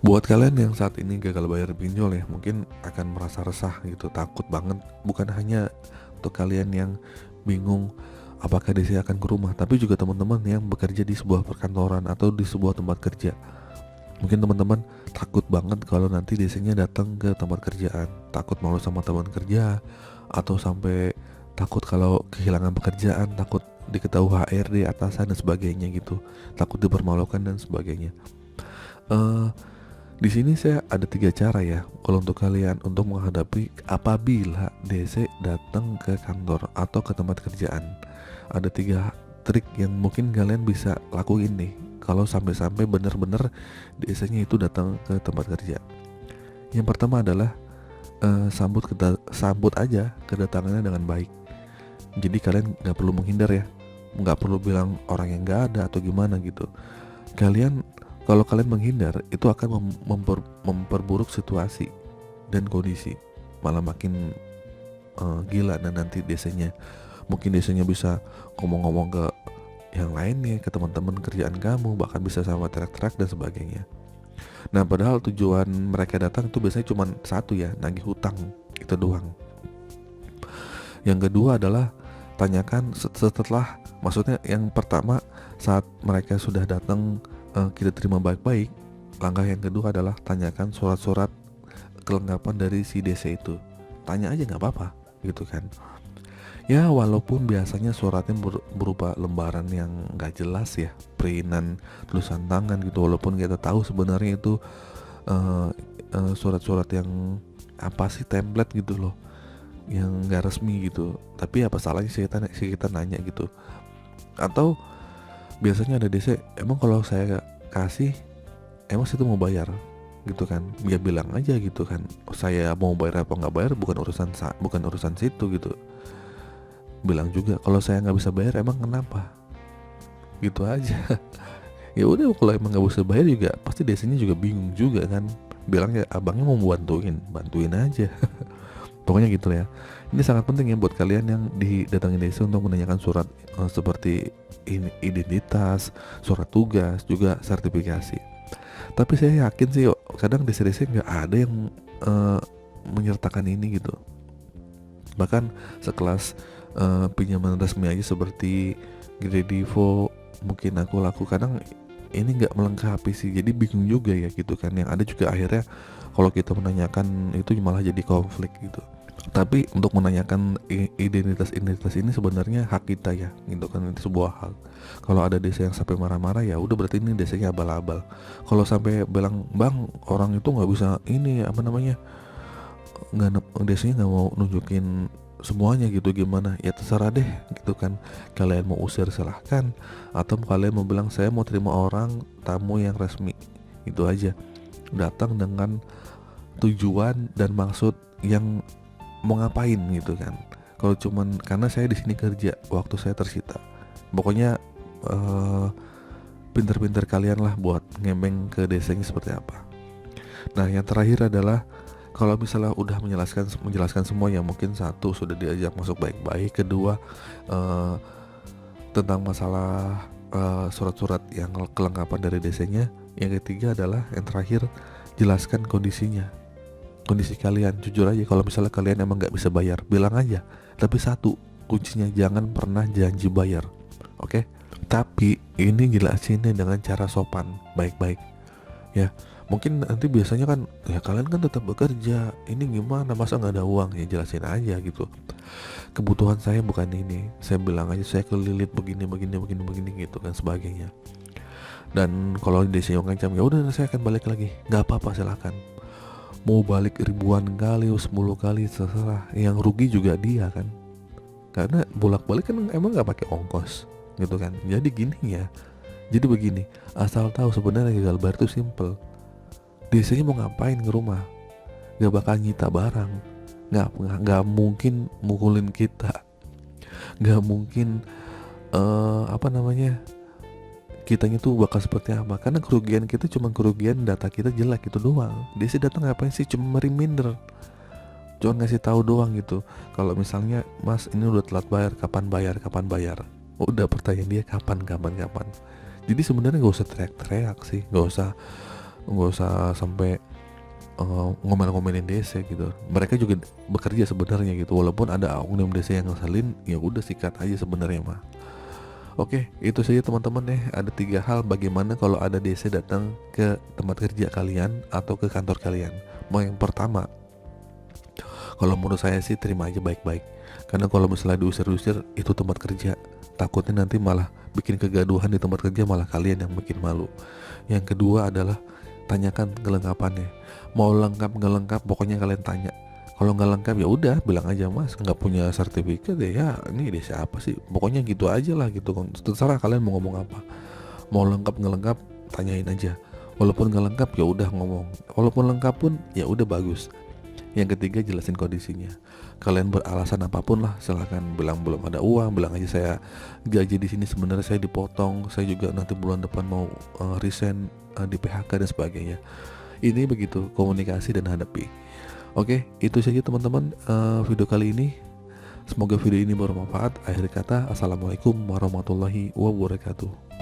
Buat kalian yang saat ini gagal bayar pinjol ya, mungkin akan merasa resah gitu, takut banget. Bukan hanya untuk kalian yang bingung apakah DC akan ke rumah, tapi juga teman-teman yang bekerja di sebuah perkantoran atau di sebuah tempat kerja. Mungkin teman-teman takut banget kalau nanti DC-nya datang ke tempat kerjaan, takut malu sama teman kerja, atau sampai takut kalau kehilangan pekerjaan, takut diketahui HRD, atasan dan sebagainya gitu, takut dipermalukan dan sebagainya. Eh di sini saya ada 3 cara ya kalau untuk kalian untuk menghadapi apabila DC datang ke kantor atau ke tempat kerjaan. Ada 3 trik yang mungkin kalian bisa lakuin nih kalau sampai-sampai benar-benar DC-nya itu datang ke tempat kerja. Yang pertama adalah sambut aja kedatangannya dengan baik. Jadi kalian nggak perlu menghindar ya, nggak perlu bilang orang yang nggak ada atau gimana gitu. Kalau kalian menghindar, itu akan memperburuk situasi dan kondisi, malah makin gila. Dan nanti mungkin desanya bisa ngomong-ngomong ke yang lainnya, ke teman-teman kerjaan kamu, bahkan bisa sama teriak-teriak dan sebagainya. Nah, padahal tujuan mereka datang itu biasanya cuma satu ya, nagih hutang, itu doang. Yang kedua adalah tanyakan setelah, maksudnya yang pertama saat mereka sudah datang, kita terima baik-baik. Langkah yang kedua adalah tanyakan surat-surat kelengkapan dari si DC itu. Tanya aja nggak apa-apa gitu kan. Ya walaupun biasanya suratnya berupa lembaran yang nggak jelas ya, printan tulisan tangan gitu. Walaupun kita tahu sebenarnya itu surat-surat yang apa sih, template gitu loh, yang nggak resmi gitu. Tapi apa salahnya sih kita nanya gitu. Atau biasanya ada DC, emang kalau saya kasih emang situ mau bayar gitu kan, ya bilang aja gitu kan, saya mau bayar apa nggak bayar bukan urusan situ gitu. Bilang juga kalau saya nggak bisa bayar emang kenapa, gitu aja. Ya udah, kalau emang nggak bisa bayar juga pasti DC-nya juga bingung juga kan, bilang ya abangnya mau bantuin aja. Pokoknya gitu ya. Ini sangat penting ya buat kalian yang didatangin DC untuk menanyakan surat seperti identitas, surat tugas, juga sertifikasi. Tapi saya yakin sih kadang DC-DC nggak ada yang menyertakan ini gitu. Bahkan sekelas pinjaman resmi aja seperti Gredivo, mungkin aku laku kadang ini nggak melengkapi sih, jadi bingung juga ya gitu kan. Yang ada juga akhirnya kalau kita menanyakan itu malah jadi konflik gitu. Tapi untuk menanyakan identitas ini sebenarnya hak kita ya gitu kan, itu sebuah hak. Kalau ada desa yang sampai marah-marah ya udah, berarti ini desanya abal-abal. Kalau sampai bilang bang orang itu nggak bisa ini apa namanya, nggak, desanya nggak mau nunjukin semuanya gitu, gimana ya terserah deh gitu kan. Kalian mau usir silahkan, atau kalian mau bilang saya mau terima orang tamu yang resmi, itu aja. Datang dengan tujuan dan maksud yang mau ngapain gitu kan. Kalau cuman karena saya di sini kerja, waktu saya tersita, pokoknya pinter-pinter kalian lah buat ngemeng ke desanya seperti apa. Nah yang terakhir adalah kalau misalnya udah menjelaskan semua ya, mungkin satu sudah diajak masuk baik-baik, kedua tentang masalah surat-surat yang kelengkapan dari DC-nya, yang ketiga adalah yang terakhir jelaskan kondisi kalian. Jujur aja kalau misalnya kalian emang nggak bisa bayar, bilang aja. Tapi satu kuncinya, jangan pernah janji bayar, oke? Tapi ini jelasinnya dengan cara sopan, baik-baik ya. Mungkin nanti biasanya kan ya kalian kan tetap bekerja, ini gimana masa nggak ada uang, ya jelasin aja gitu. Kebutuhan saya bukan ini, saya bilang aja saya kelilit begini gitu kan sebagainya. Dan kalau di sini ngancam ya udah saya akan balik lagi, nggak apa-apa silakan. Mau balik ribuan kali 10 kali terserah, yang rugi juga dia kan, karena bolak-balik kan emang nggak pakai ongkos gitu kan. Jadi gini ya, jadi begini, asal tahu sebenarnya gagal bayar itu simple. Biasanya mau ngapain ke rumah, gak bakal nyita barang, nggak mungkin mukulin kita, nggak mungkin apa namanya, kitanya tuh bakal seperti apa. Karena kerugian kita cuma kerugian data kita jelek itu doang. Dia sih datang ngapain sih, cuma reminder, cuma ngasih tahu doang gitu. Kalau misalnya mas ini udah telat bayar, kapan bayar, udah pertanyaan dia kapan. Jadi sebenarnya gak usah teriak-teriak sih, gak usah nggak usah sampai ngomel-ngomelin DC gitu. Mereka juga bekerja sebenarnya gitu, walaupun ada oknum DC yang ngeselin, ya udah sikat aja sebenarnya mah. Oke, itu saja teman-teman deh. Ada 3 hal bagaimana kalau ada DC datang ke tempat kerja kalian atau ke kantor kalian. Mau yang pertama, kalau menurut saya sih terima aja baik-baik. Karena kalau misalnya diusir-usir itu tempat kerja, takutnya nanti malah bikin kegaduhan di tempat kerja, malah kalian yang bikin malu. Yang kedua adalah tanyakan kelengkapannya. Mau lengkap nggak lengkap, pokoknya kalian tanya. Kalau nggak lengkap ya udah bilang aja, mas nggak punya sertifikat ya, ini dia siapa sih? Pokoknya gitu aja lah gitu. Terserah kalian mau ngomong apa. Mau lengkap nggak lengkap, tanyain aja. Walaupun nggak lengkap ya udah ngomong. Walaupun lengkap pun ya udah bagus. Yang ketiga, jelasin kondisinya. Kalian beralasan apapun lah, silahkan bilang belum ada uang, bilang aja saya gaji di sini sebenarnya saya dipotong, saya juga nanti bulan depan mau resign di PHK dan sebagainya. Ini begitu, komunikasi dan hadapi. Oke, itu saja teman-teman video kali ini. Semoga video ini bermanfaat. Akhir kata, assalamualaikum warahmatullahi wabarakatuh.